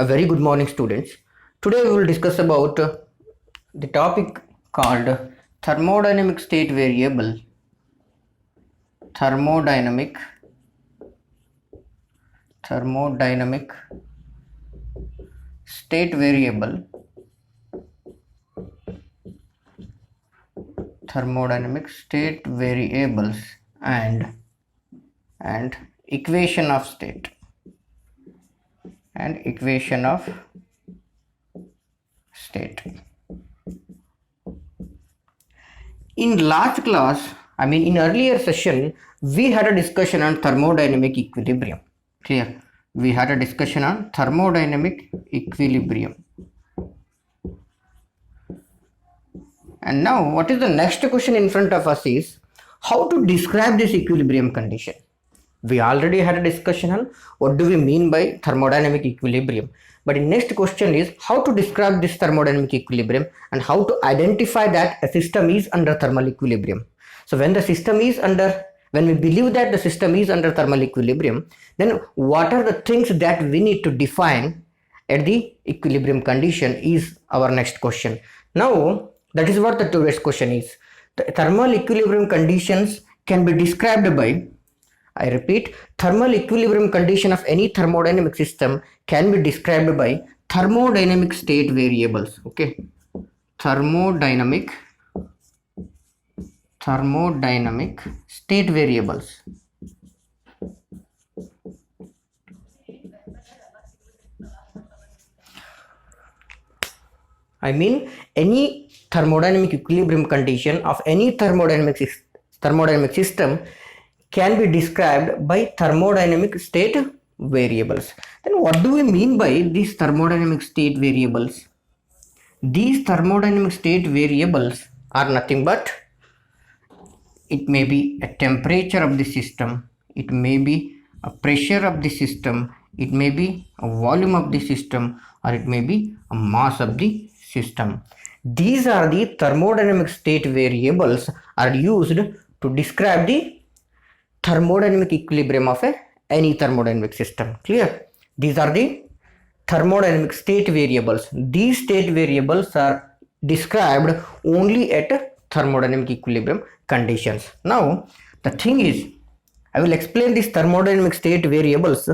A very good morning, students. Today we will discuss about the topic called thermodynamic state variable. Thermodynamic state variable. Thermodynamic state variables and equation of state. In last class, in earlier session, we had a discussion on thermodynamic equilibrium. Clear? We had a discussion on thermodynamic equilibrium. And now, what is the next question in front of us is how to describe this equilibrium condition. We already had a discussion on what do we mean by thermodynamic equilibrium. But the next question is how to describe this thermodynamic equilibrium and how to identify that a system is under thermal equilibrium. So when we believe that the system is under thermal equilibrium, then what are the things that we need to define at the equilibrium condition is our next question. Now, that is what the today's question is. The thermal equilibrium conditions can be described by, I repeat, thermal equilibrium condition of any thermodynamic system can be described by thermodynamic state variables. Okay, thermodynamic state variables. Any thermodynamic equilibrium condition of any thermodynamic system can be described by thermodynamic state variables. Then what do we mean by these thermodynamic state variables? These thermodynamic state variables are nothing but, it may be a temperature of the system, it may be a pressure of the system, it may be a volume of the system, or it may be a mass of the system. These are the thermodynamic state variables are used to describe the thermodynamic equilibrium of any thermodynamic system. Clear? These are the thermodynamic state variables. These state variables are described only at thermodynamic equilibrium conditions. Now, the thing is, I will explain these thermodynamic state variables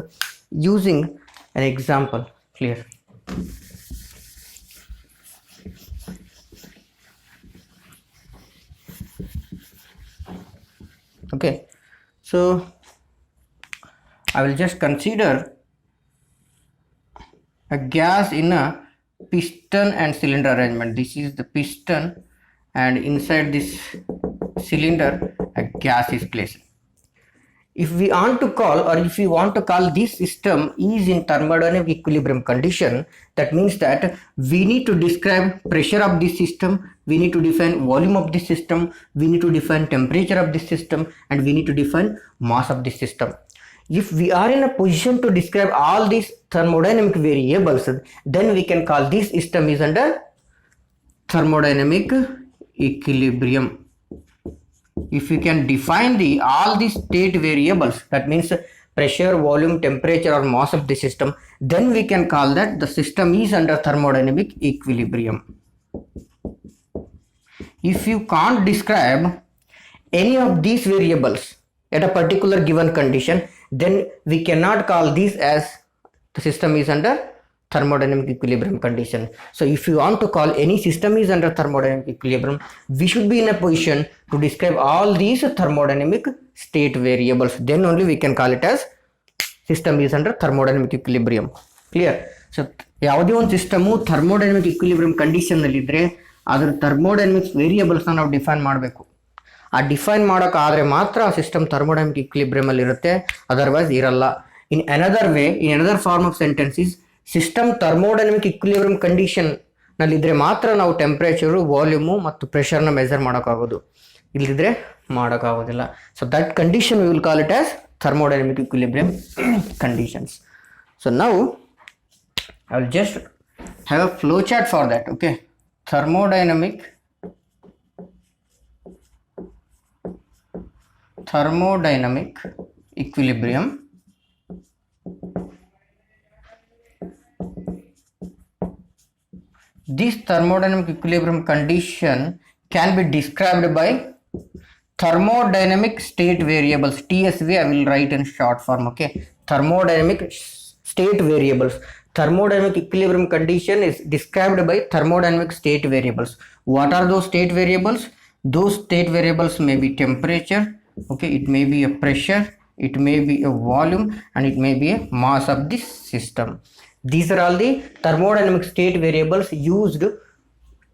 using an example. Clear? Okay, so I will just consider a gas in a piston and cylinder arrangement. This is the piston, and inside this cylinder a gas is placed. If we want to call this system is in thermodynamic equilibrium condition, that means that we need to describe pressure of this system, we need to define volume of this system, we need to define temperature of this system, and we need to define mass of this system. If we are in a position to describe all these thermodynamic variables, then we can call this system is under thermodynamic equilibrium. If we can define all these state variables, that means pressure, volume, temperature, or mass of the system, then we can call that the system is under thermodynamic equilibrium. If you can't describe any of these variables at a particular given condition, then we cannot call this as the system is under thermodynamic equilibrium condition. So if you want to call any system is under thermodynamic equilibrium, we should be in a position to describe all these thermodynamic state variables. Then only we can call it as system is under thermodynamic equilibrium. Clear? So ಯಾವುದೇ ಒಂದು system thermodynamic equilibrium ಕಂಡೀಷನ್ನಲ್ಲಿ ಇದ್ದರೆ ಅದರ thermodynamics ವೇರಿಯೇಬಲ್ಸ್ನ ನಾವು define ಮಾಡಬೇಕು. ಆ define ಮಾಡೋಕ್ಕಾದರೆ ಮಾತ್ರ ಆ system thermodynamic ಇಕ್ವಿಲಿಬ್ರಿಯಮಲ್ಲಿ ಇರುತ್ತೆ, ಅದರ್ವೈಸ್ ಇರಲ್ಲ. In another form of sentence is system thermodynamic equilibrium condition ನಲ್ಲಿದ್ದರೆ ಮಾತ್ರ ನಾವು ಟೆಂಪ್ರೇಚರು, ವಾಲ್ಯೂಮು ಮತ್ತು ಪ್ರೆಷರ್ನ ಮೆಜರ್ ಮಾಡೋಕ್ಕಾಗೋದು, ಇಲ್ಲದಿದ್ದರೆ ಮಾಡೋಕ್ಕಾಗೋದಿಲ್ಲ. So that condition we will call it as thermodynamic equilibrium conditions. So now I will just have a flow chart for that. Okay, thermodynamic equilibrium this thermodynamic equilibrium condition can be described by thermodynamic state variables. TSV I will write in short form. Okay, thermodynamic state variables. Thermodynamic equilibrium condition is described by thermodynamic state variables. What are those state variables? Those state variables may be temperature, okay, it may be a pressure, it may be a volume, and it may be a mass of the system. These are all the thermodynamic state variables used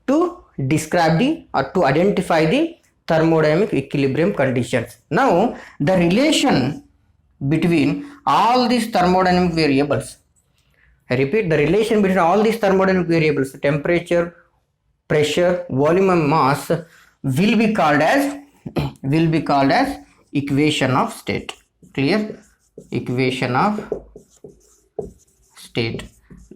to describe the or to identify the thermodynamic equilibrium conditions. Now the relation between all these thermodynamic variables, I repeat, the relation between all these thermodynamic variables, temperature, pressure, volume and mass, will be called as equation of state. Clear? Equation of state.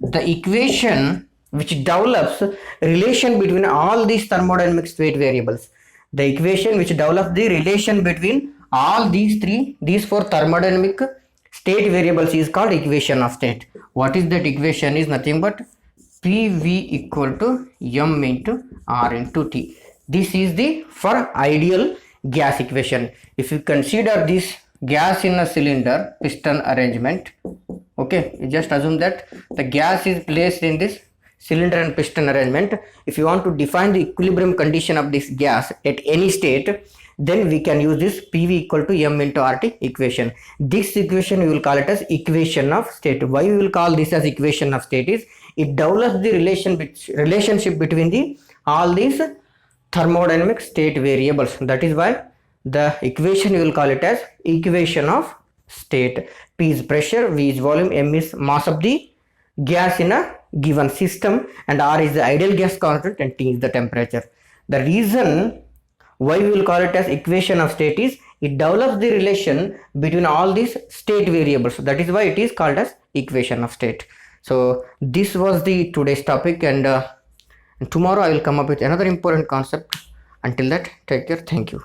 The equation which develops relation between all these thermodynamic state variables. The equation which develops the relation between all these four thermodynamic state variables is called equation of state. What is that equation? Is nothing but PV equal to M into R into T. This is the for ideal gas equation. If you consider this gas in a cylinder piston arrangement, okay, just assume that the gas is placed in this cylinder and piston arrangement. If you want to define the equilibrium condition of this gas at any state, then we can use this PV equal to M into RT equation. This equation we will call it as equation of state. Why we will call this as equation of state is it develops the relationship between the all these thermodynamic state variables. That is why the equation we will call it as equation of state. P is pressure, V is volume, M is mass of the gas in a given system, and R is the ideal gas constant, and T is the temperature. The reason why we will call it as equation of state is it develops the relation between all these state variables. That is why it is called as equation of state. So this was the today's topic, and tomorrow I will come up with another important concept. Until that, take care. Thank you.